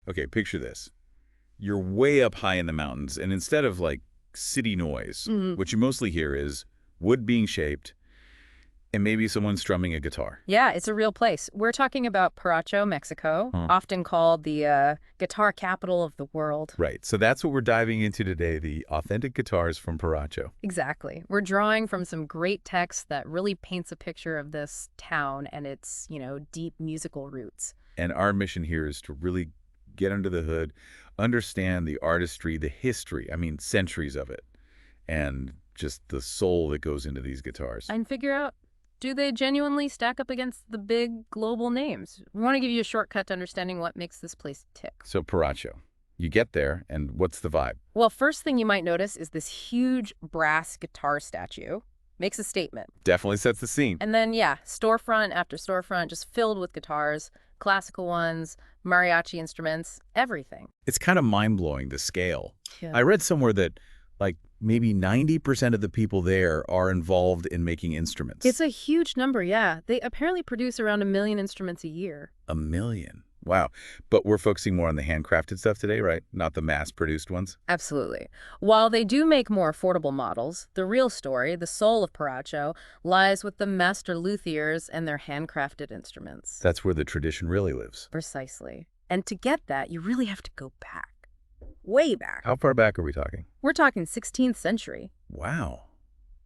Okay, picture this. You're way up high in the mountains, and instead of like city noise, Mhm. what you mostly hear is wood being shaped and maybe someone strumming a guitar. Yeah, it's a real place. We're talking about Paracho, Mexico, Huh. often called the guitar capital of the world. Right, so that's what we're diving into today, the authentic guitars from Paracho. Exactly. We're drawing from some great text that really paints a picture of this town and its, deep musical roots. And our mission here is to really get under the hood, understand the artistry, the history, I mean, centuries of it, and just the soul that goes into these guitars. And figure out, do they genuinely stack up against the big global names? We want to give you a shortcut to understanding what makes this place tick. So Paracho, you get there, and what's the vibe? Well, first thing you might notice is this huge brass guitar statue. Makes a statement. Definitely sets the scene. And then, yeah, storefront after storefront just filled with guitars, classical ones, mariachi instruments, everything. It's kind of mind-blowing, the scale. Yeah. I read somewhere that, like, maybe 90% of the people there are involved in making instruments. It's a huge number, yeah. They apparently produce around 1 million instruments a year. 1 million. Wow. But we're focusing more on the handcrafted stuff today, right? Not the mass-produced ones? Absolutely. While they do make more affordable models, the real story, the soul of Paracho, lies with the master luthiers and their handcrafted instruments. That's where the tradition really lives. Precisely. And to get that, you really have to go back. Way back. How far back are we talking? We're talking 16th century. Wow.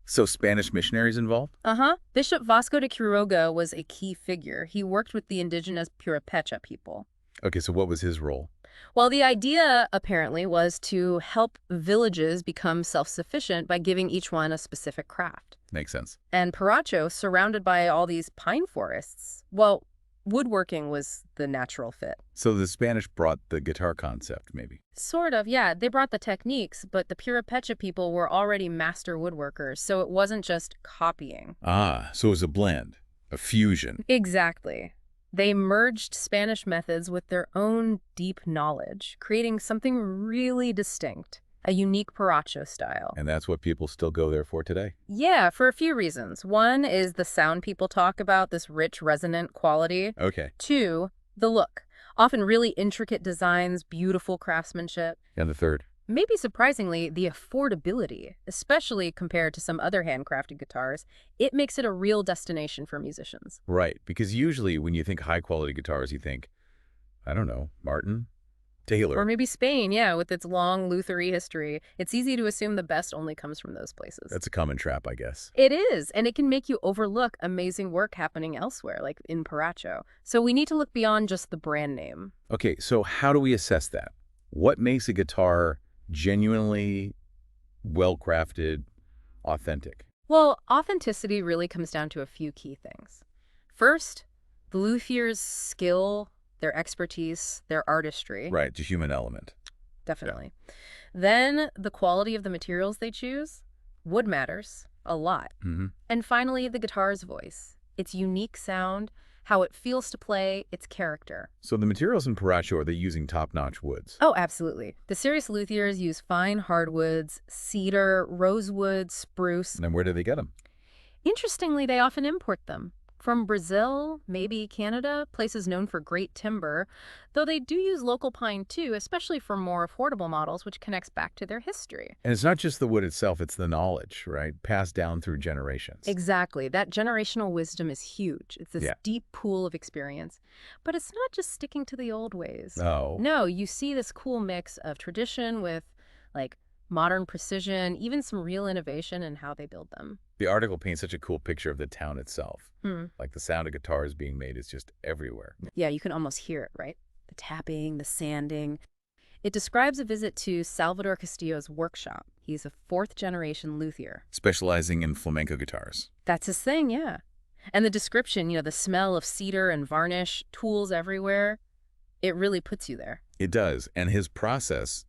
So Spanish missionaries involved? Uh-huh. Bishop Vasco de Quiroga was a key figure. He worked with the indigenous Purépecha people. Okay, so what was his role? Well, the idea, apparently, was to help villages become self-sufficient by giving each one a specific craft. Makes sense. And Paracho, surrounded by all these pine forests, well, woodworking was the natural fit. So the Spanish brought the guitar concept, maybe. Sort of, yeah. They brought the techniques, but the Purépecha people were already master woodworkers, so it wasn't just copying. Ah, so it was a blend, a fusion. Exactly. They merged Spanish methods with their own deep knowledge, creating something really distinct, a unique Paracho style. And that's what people still go there for today. Yeah, for a few reasons. One is the sound people talk about, this rich, resonant quality. Okay. Two, the look. Often really intricate designs, beautiful craftsmanship. And the third? Maybe surprisingly, the affordability, especially compared to some other handcrafted guitars. It makes it a real destination for musicians. Right, because usually when you think high-quality guitars, you think, I don't know, Martin? Taylor? Or maybe Spain, yeah, with its long lutherie history. It's easy to assume the best only comes from those places. That's a common trap, I guess. It is, and it can make you overlook amazing work happening elsewhere, like in Paracho. So we need to look beyond just the brand name. Okay, so how do we assess that? What makes a guitar genuinely well-crafted, authentic? Well, authenticity really comes down to a few key things. First, the luthier's skill, their expertise, their artistry. Right, the human element. Definitely. Then the quality of the materials they choose. Wood matters a lot. Mm-hmm. And finally, the guitar's voice, its unique sound, how it feels to play, its character. So the materials in Paracho, are they using top-notch woods? Oh, absolutely. The serious luthiers use fine hardwoods, cedar, rosewood, spruce. And then where do they get them? Interestingly, they often import them. From Brazil, maybe Canada, places known for great timber, though they do use local pine too, especially for more affordable models, which connects back to their history. And it's not just the wood itself, it's the knowledge, right? Passed down through generations. Exactly. That generational wisdom is huge. It's this Yeah. deep pool of experience. But it's not just sticking to the old ways. Oh. No, you see this cool mix of tradition with, like, modern precision, even some real innovation in how they build them. The article paints such a cool picture of the town itself. Hmm. Like the sound of guitars being made is just everywhere. Yeah, you can almost hear it, right? The tapping, the sanding. It describes a visit to Salvador Castillo's workshop. He's a fourth-generation luthier. Specializing in flamenco guitars. That's his thing, yeah. And the description, the smell of cedar and varnish, tools everywhere, it really puts you there. It does. And his process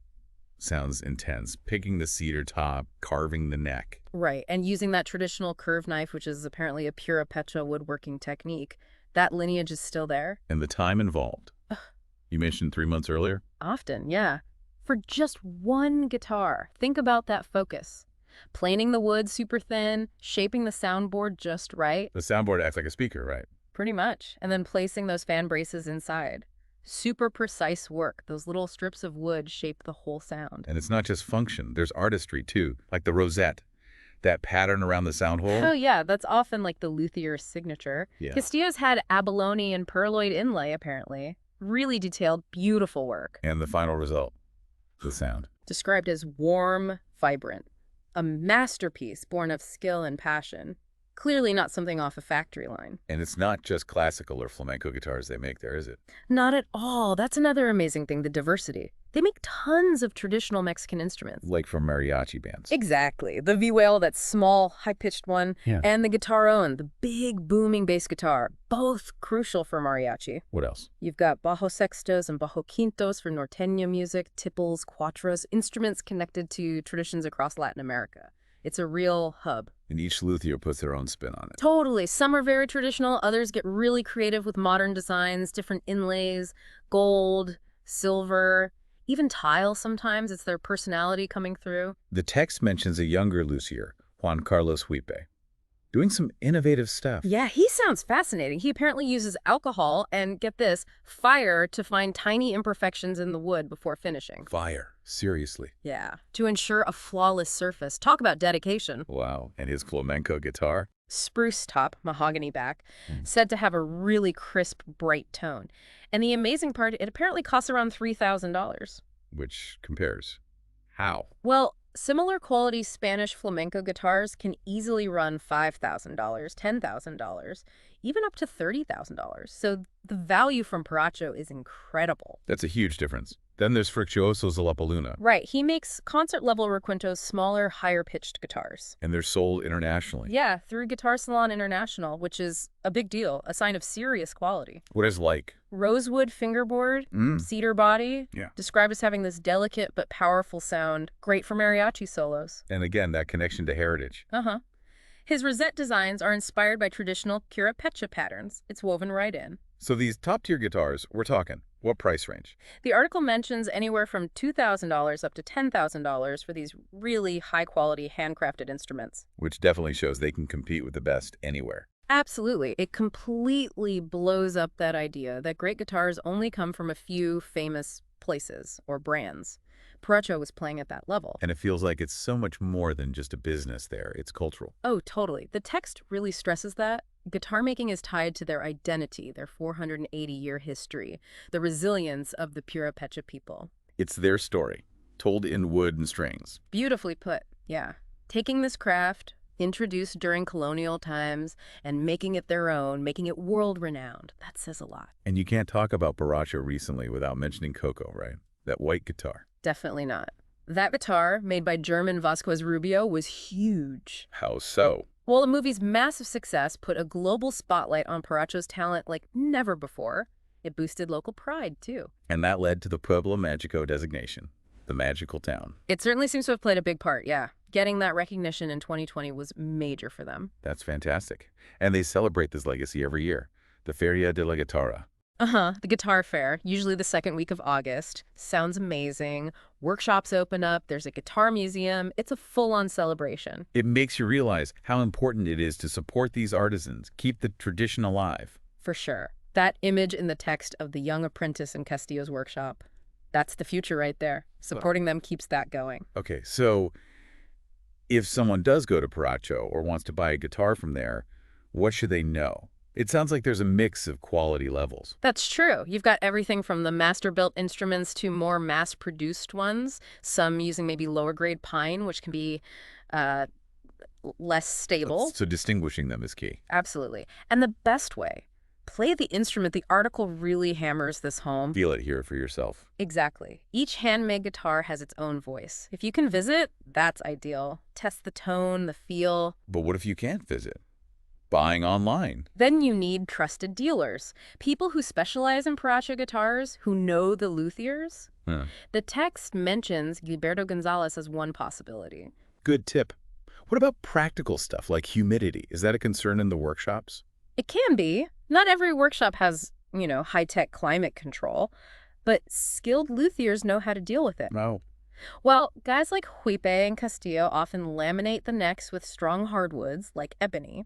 sounds intense. Picking the cedar top, carving the neck. Right, and using that traditional curve knife, which is apparently a Purépecha woodworking technique, that lineage is still there. And the time involved. You mentioned 3 months earlier? Often, yeah. For just one guitar. Think about that focus. Planing the wood super thin, shaping the soundboard just right. The soundboard acts like a speaker, right? Pretty much. And then placing those fan braces inside. Super precise work. Those little strips of wood shape the whole sound. And it's not just function. There's artistry, too, like the rosette, that pattern around the sound Oh hole. yeah, that's often like the luthier's signature. Yeah. Castillo's had abalone and pearloid inlay, apparently. Really detailed, beautiful work. And the final result, the sound. Described as warm, vibrant. A masterpiece born of skill and passion. Clearly not something off a factory line. And it's not just classical or flamenco guitars they make there, is it? Not at all. That's another amazing thing, the diversity. They make tons of traditional Mexican instruments. Like from mariachi bands. Exactly. The vihuela, that small, high-pitched one, Yeah. and the guitarrón, the big, booming bass guitar, both crucial for mariachi. What else? You've got bajo sextos and bajo quintos for norteño music, tipples, cuatros, instruments connected to traditions across Latin America. It's a real hub. And each luthier puts their own spin on it. Totally. Some are very traditional. Others get really creative with modern designs, different inlays, gold, silver, even tile sometimes. It's their personality coming through. The text mentions a younger luthier, Juan Carlos Huipe, doing some innovative stuff. Yeah, he sounds fascinating. He apparently uses alcohol and, get this, fire to find tiny imperfections in the wood before finishing. Fire. Seriously. Yeah, to ensure a flawless surface. Talk about dedication. Wow. And his flamenco guitar? Spruce top, mahogany back, said to have a really crisp, bright tone. And the amazing part, it apparently costs around $3,000. Which compares. How? Well, similar quality Spanish flamenco guitars can easily run $5,000, $10,000, even up to $30,000. So the value from Paracho is incredible. That's a huge difference. Then there's Fructuoso's La Paluna, Right, he makes concert-level requintos, smaller, higher-pitched guitars. and they're sold internationally. Yeah, through Guitar Salon International, which is a big deal, a sign of serious quality. What is like? Rosewood fingerboard, Mm. cedar body, Yeah. described as having this delicate but powerful sound, great for mariachi solos. And again, that connection to heritage. Uh-huh. His rosette designs are inspired by traditional curapecha patterns. It's woven right in. So these top-tier guitars, we're talking, what price range? The article mentions anywhere from $2,000 up to $10,000 for these really high-quality handcrafted instruments. Which definitely shows they can compete with the best anywhere. Absolutely. It completely blows up that idea that great guitars only come from a few famous places or brands. Paracho was playing at that level. And it feels like it's so much more than just a business there. It's cultural. Oh, totally. The text really stresses that. Guitar making is tied to their identity, their 480-year history, the resilience of the Purépecha people. It's their story, told in wood and strings. Beautifully put, yeah. Taking this craft, introduced during colonial times, and making it their own, making it world-renowned. That says a lot. And you can't talk about Paracho recently without mentioning Coco, right? That white guitar. Definitely not. That guitar, made by German Vasquez Rubio, was huge. How so? Well, the movie's massive success put a global spotlight on Paracho's talent like never before. It boosted local pride, too. And that led to the Pueblo Magico designation, the magical town. It certainly seems to have played a big part, yeah. Getting that recognition in 2020 was major for them. That's fantastic. And they celebrate this legacy every year, the Feria de la Guitarra. Uh-huh, the guitar fair, usually the second week of August. Sounds amazing. Workshops open up, there's a guitar museum. It's a full-on celebration. It makes you realize how important it is to support these artisans, keep the tradition alive. For sure. That image in the text of the young apprentice in Castillo's workshop, that's the future right there. Supporting them keeps that going. Okay, so if someone does go to Paracho or wants to buy a guitar from there, what should they know? It sounds like there's a mix of quality levels. That's true. You've got everything from the master-built instruments to more mass-produced ones, some using maybe lower-grade pine, which can be less stable. So distinguishing them is key. Absolutely. And the best way, play the instrument. The article really hammers this home. Feel it, hear it for yourself. Exactly. Each handmade guitar has its own voice. If you can visit, that's ideal. Test the tone, the feel. But what if you can't visit? Buying online. Then you need trusted dealers, people who specialize in Paracho guitars, who know the luthiers. Huh. The text mentions Gilberto Gonzalez as one possibility. Good tip. What about practical stuff like humidity? Is that a concern in the workshops? It can be. Not every workshop has, high-tech climate control, but skilled luthiers know how to deal with it. No. Well, guys like Huipe and Castillo often laminate the necks with strong hardwoods like ebony.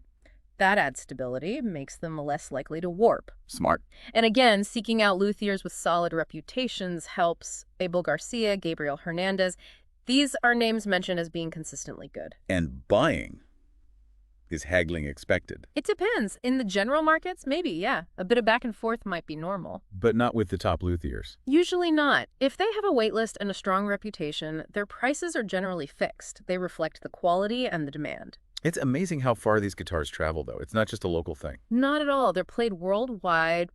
That adds stability, makes them less likely to warp. Smart. And again, seeking out luthiers with solid reputations helps. Abel Garcia, Gabriel Hernandez. These are names mentioned as being consistently good. And buying is haggling expected, It depends. In the general markets, maybe, yeah. A bit of back and forth might be normal. but not with the top luthiers. Usually not. If they have a waitlist and a strong reputation, their prices are generally fixed. They reflect the quality and the demand. It's amazing how far these guitars travel, though. It's not just a local thing. Not at all. They're played worldwide.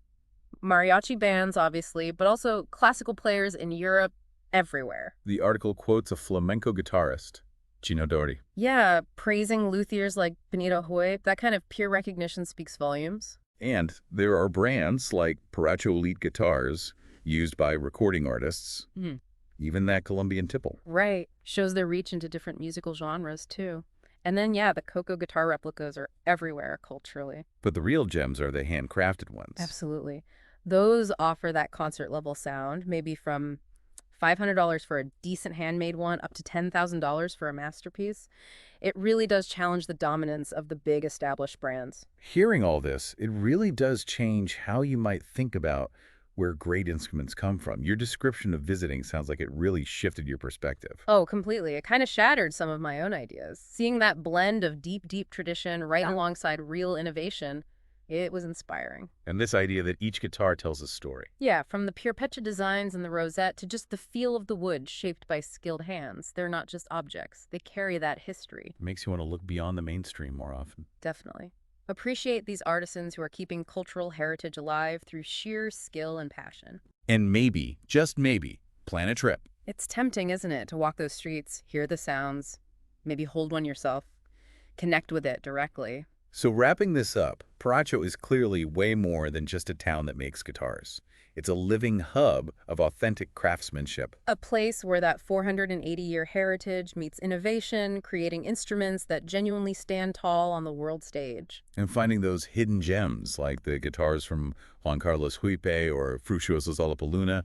Mariachi bands, obviously, but also classical players in Europe, everywhere. The article quotes a flamenco guitarist, Gino Dori. Yeah, praising luthiers like Benito Hoy, that kind of peer recognition speaks volumes. And there are brands like Paracho Elite guitars used by recording artists, Hmm. even that Colombian tipple. Right. Shows their reach into different musical genres, too. And then, yeah, the Coco guitar replicas are everywhere culturally. But the real gems are the handcrafted ones. Absolutely. Those offer that concert level sound, maybe from $500 for a decent handmade one up to $10,000 for a masterpiece. It really does challenge the dominance of the big established brands. Hearing all this, it really does change how you might think about where great instruments come from. Your description of visiting sounds like it really shifted your perspective. Oh, completely. It kind of shattered some of my own ideas. Seeing that blend of deep, deep tradition right alongside real innovation, it was inspiring. And this idea that each guitar tells a story. Yeah, from the pure Pecha designs and the rosette to just the feel of the wood shaped by skilled hands. They're not just objects. They carry that history. It makes you want to look beyond the mainstream more often. Definitely. Appreciate these artisans who are keeping cultural heritage alive through sheer skill and passion. And maybe, just maybe, plan a trip. It's tempting, isn't it, to walk those streets, hear the sounds, maybe hold one yourself, connect with it directly. So wrapping this up, Paracho is clearly way more than just a town that makes guitars. It's a living hub of authentic craftsmanship. A place where that 480-year heritage meets innovation, creating instruments that genuinely stand tall on the world stage. And finding those hidden gems, like the guitars from Juan Carlos Huipe or Fructuoso Luna,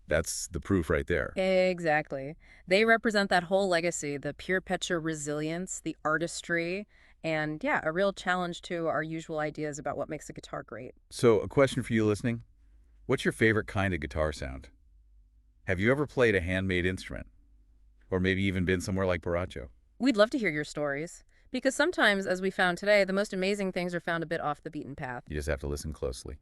that's the proof right there. Exactly. They represent that whole legacy, the pure Pecha resilience, the artistry, and yeah, a real challenge to our usual ideas about what makes a guitar great. So a question for you listening. What's your favorite kind of guitar sound? Have you ever played a handmade instrument? Or maybe even been somewhere like Paracho? We'd love to hear your stories, because sometimes, as we found today, the most amazing things are found a bit off the beaten path. You just have to listen closely.